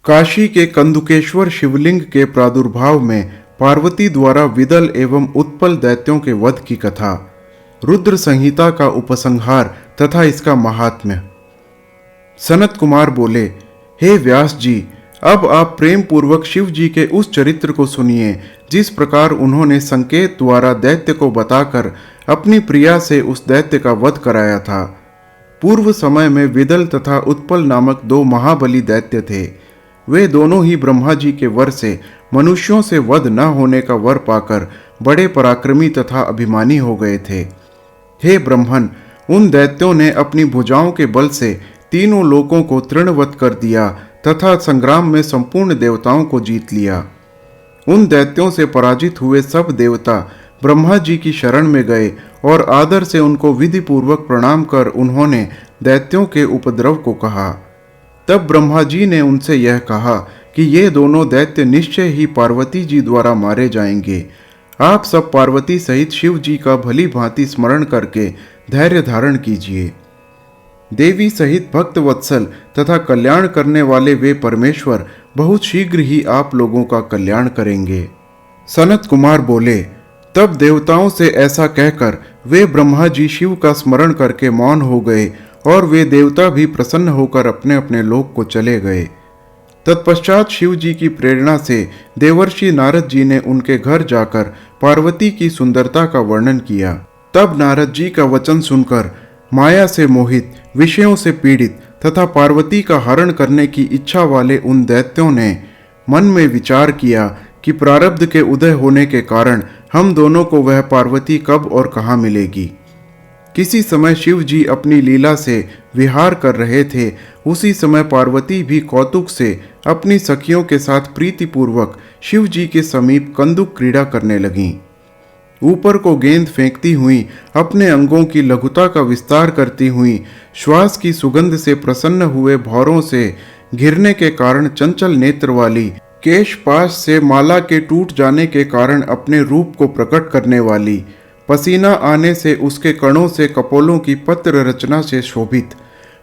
काशी के कंदुकेश्वर शिवलिंग के प्रादुर्भाव में पार्वती द्वारा विदल एवं उत्पल दैत्यों के वध की कथा, रुद्र संहिता का उपसंहार तथा इसका महात्म्य। सनत कुमार बोले, हे व्यास जी, अब आप प्रेम पूर्वक शिव जी के उस चरित्र को सुनिए जिस प्रकार उन्होंने संकेत द्वारा दैत्य को बताकर अपनी प्रिया से उस दैत्य का वध कराया था। पूर्व समय में विदल तथा उत्पल नामक दो महाबली दैत्य थे। वे दोनों ही ब्रह्मा जी के वर से मनुष्यों से वध न होने का वर पाकर बड़े पराक्रमी तथा अभिमानी हो गए थे। हे ब्रह्मन, उन दैत्यों ने अपनी भुजाओं के बल से तीनों लोकों को तृणवत कर दिया तथा संग्राम में संपूर्ण देवताओं को जीत लिया। उन दैत्यों से पराजित हुए सब देवता ब्रह्मा जी की शरण में गए और आदर से उनको विधि पूर्वक प्रणाम कर उन्होंने दैत्यों के उपद्रव को कहा। तब ब्रह्मा जी ने उनसे यह कहा कि ये दोनों दैत्य निश्चय ही पार्वती जी द्वारा मारे जाएंगे। आप सब पार्वती सहित शिव जी का भली भांति स्मरण करके धैर्य धारण कीजिए। देवी सहित भक्त वत्सल तथा कल्याण करने वाले वे परमेश्वर बहुत शीघ्र ही आप लोगों का कल्याण करेंगे। सनत कुमार बोले, तब देवताओं से ऐसा कहकर वे ब्रह्मा जी शिव का स्मरण करके मौन हो गए और वे देवता भी प्रसन्न होकर अपने अपने लोक को चले गए। तत्पश्चात शिव जी की प्रेरणा से देवर्षि नारद जी ने उनके घर जाकर पार्वती की सुंदरता का वर्णन किया। तब नारद जी का वचन सुनकर माया से मोहित, विषयों से पीड़ित तथा पार्वती का हरण करने की इच्छा वाले उन दैत्यों ने मन में विचार किया कि प्रारब्ध के उदय होने के कारण हम दोनों को वह पार्वती कब और कहाँ मिलेगी। किसी समय शिव जी अपनी लीला से विहार कर रहे थे। उसी समय पार्वती भी कौतुक से अपनी सखियों के साथ प्रीतिपूर्वक शिव जी के समीप कंदुक क्रीड़ा करने लगीं। ऊपर को गेंद फेंकती हुई, अपने अंगों की लघुता का विस्तार करती हुई, श्वास की सुगंध से प्रसन्न हुए भौरों से घिरने के कारण चंचल नेत्र वाली, केश पाश से माला के टूट जाने के कारण अपने रूप को प्रकट करने वाली, पसीना आने से उसके कणों से कपोलों की पत्र रचना से शोभित,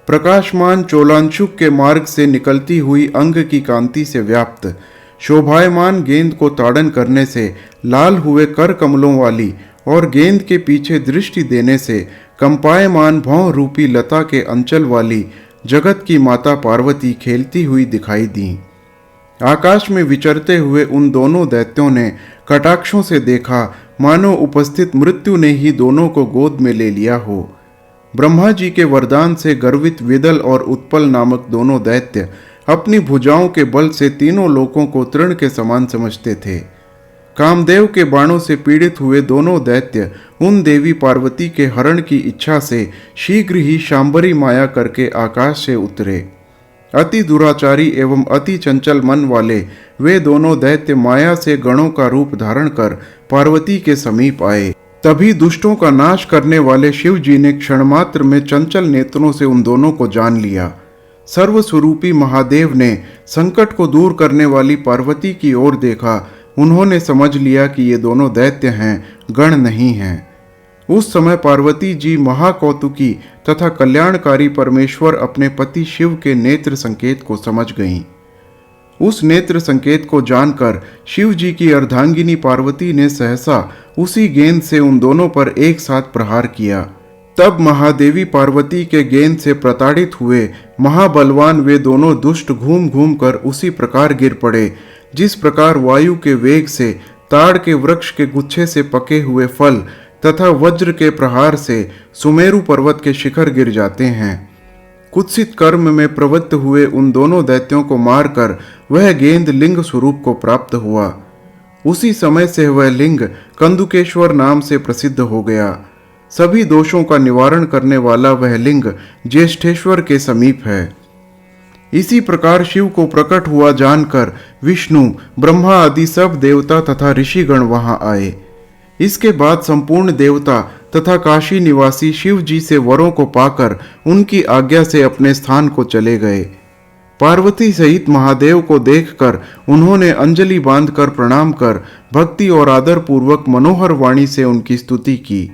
प्रकाशमान चोलांशुक के मार्ग से निकलती हुई अंग की कांति से व्याप्त, शोभायमान गेंद को ताड़न करने से लाल हुए कर कमलों वाली और गेंद के पीछे दृष्टि देने से कंपायमान भौं रूपी लता के अंचल वाली जगत की माता पार्वती खेलती हुई दिखाई दी। आकाश में विचरते हुए उन दोनों दैत्यों ने कटाक्षों से देखा मानो उपस्थित मृत्यु ने ही दोनों को गोद में ले लिया हो। ब्रह्मा जी के वरदान से गर्वित विदल और उत्पल नामक दोनों दैत्य अपनी भुजाओं के बल से तीनों लोकों को तृण के समान समझते थे। कामदेव के बाणों से पीड़ित हुए दोनों दैत्य उन देवी पार्वती के हरण की इच्छा से शीघ्र ही शांबरी माया करके आकाश से उतरे। अति दुराचारी एवं अति चंचल मन वाले वे दोनों दैत्य माया से गणों का रूप धारण कर पार्वती के समीप आए। तभी दुष्टों का नाश करने वाले शिव जी ने क्षणमात्र में चंचल नेत्रों से उन दोनों को जान लिया। सर्वस्वरूपी महादेव ने संकट को दूर करने वाली पार्वती की ओर देखा। उन्होंने समझ लिया कि ये दोनों दैत्य हैं, गण नहीं हैं। उस समय पार्वती जी महाकौतुकी तथा कल्याणकारी परमेश्वर अपने पति शिव के नेत्र संकेत को समझ गईं। उस नेत्र संकेत को जानकर शिव जी की अर्धांगिनी पार्वती ने सहसा उसी गेंद से उन दोनों पर एक साथ प्रहार किया। तब महादेवी पार्वती के गेंद से प्रताड़ित हुए महाबलवान वे दोनों दुष्ट घूम घूम कर उसी प्रकार गिर पड़े जिस प्रकार वायु के वेग से ताड़ के वृक्ष के गुच्छे से पके हुए फल तथा वज्र के प्रहार से सुमेरु पर्वत के शिखर गिर जाते हैं। कुत्सित कर्म में प्रवृत्त हुए उन दोनों दैत्यों को मारकर वह गेंद लिंग स्वरूप को प्राप्त हुआ। उसी समय से वह लिंग कंदुकेश्वर नाम से प्रसिद्ध हो गया। सभी दोषों का निवारण करने वाला वह लिंग ज्येष्ठेश्वर के समीप है। इसी प्रकार शिव को प्रकट हुआ जानकर विष्णु, ब्रह्मा आदि सब देवता तथा ऋषिगण वहां आए। इसके बाद संपूर्ण देवता तथा काशी निवासी शिव जी से वरों को पाकर उनकी आज्ञा से अपने स्थान को चले गए। पार्वती सहित महादेव को देखकर उन्होंने अंजलि बांधकर प्रणाम कर भक्ति और आदर पूर्वक मनोहर वाणी से उनकी स्तुति की।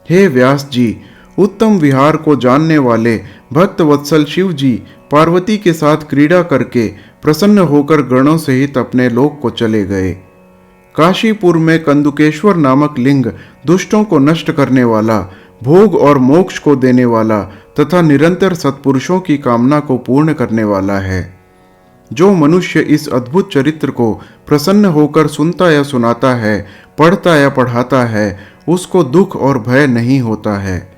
हे व्यास जी, उत्तम विहार को जानने वाले भक्त वत्सल शिव जी पार्वती के साथ क्रीड़ा करके प्रसन्न होकर गणों सहित अपने लोक को चले गए। काशीपुर में कंदुकेश्वर नामक लिंग दुष्टों को नष्ट करने वाला, भोग और मोक्ष को देने वाला तथा निरंतर सत्पुरुषों की कामना को पूर्ण करने वाला है। जो मनुष्य इस अद्भुत चरित्र को प्रसन्न होकर सुनता या सुनाता है, पढ़ता या पढ़ाता है, उसको दुख और भय नहीं होता है।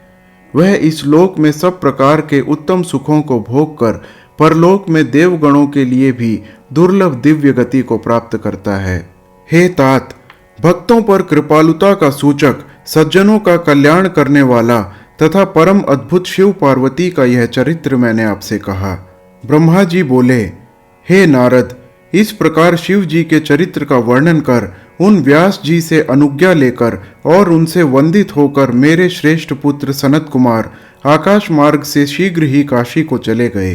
वह इस लोक में सब प्रकार के उत्तम सुखों को भोग कर परलोक में देवगणों के लिए भी दुर्लभ दिव्य गति को प्राप्त करता है। हे तात, भक्तों पर कृपालुता का सूचक, सज्जनों का कल्याण करने वाला तथा परम अद्भुत शिव पार्वती का यह चरित्र मैंने आपसे कहा। ब्रह्मा जी बोले, हे नारद, इस प्रकार शिव जी के चरित्र का वर्णन कर उन व्यास जी से अनुज्ञा लेकर और उनसे वंदित होकर मेरे श्रेष्ठ पुत्र सनत कुमार आकाश मार्ग से शीघ्र ही काशी को चले गए।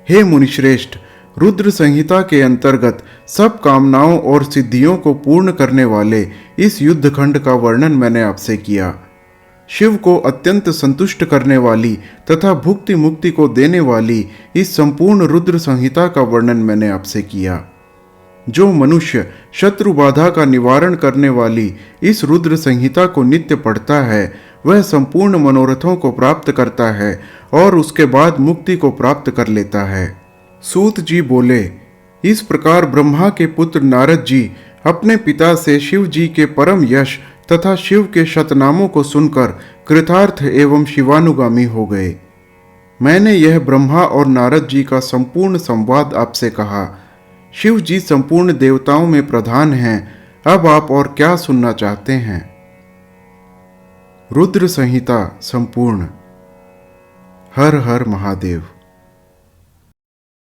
हे मुनिश्रेष्ठ, रुद्र संहिता के अंतर्गत सब कामनाओं और सिद्धियों को पूर्ण करने वाले इस युद्धखंड का वर्णन मैंने आपसे किया। शिव को अत्यंत संतुष्ट करने वाली तथा भुक्ति मुक्ति को देने वाली इस संपूर्ण रुद्र संहिता का वर्णन मैंने आपसे किया। जो मनुष्य शत्रु बाधा का निवारण करने वाली इस रुद्र संहिता को नित्य पढ़ता है, वह संपूर्ण मनोरथों को प्राप्त करता है और उसके बाद मुक्ति को प्राप्त कर लेता है। सूत जी बोले, इस प्रकार ब्रह्मा के पुत्र नारद जी अपने पिता से शिव जी के परम यश तथा शिव के शतनामों को सुनकर कृतार्थ एवं शिवानुगामी हो गए। मैंने यह ब्रह्मा और नारद जी का संपूर्ण संवाद आपसे कहा। शिव जी संपूर्ण देवताओं में प्रधान हैं। अब आप और क्या सुनना चाहते हैं? रुद्र संहिता संपूर्ण। हर हर महादेव।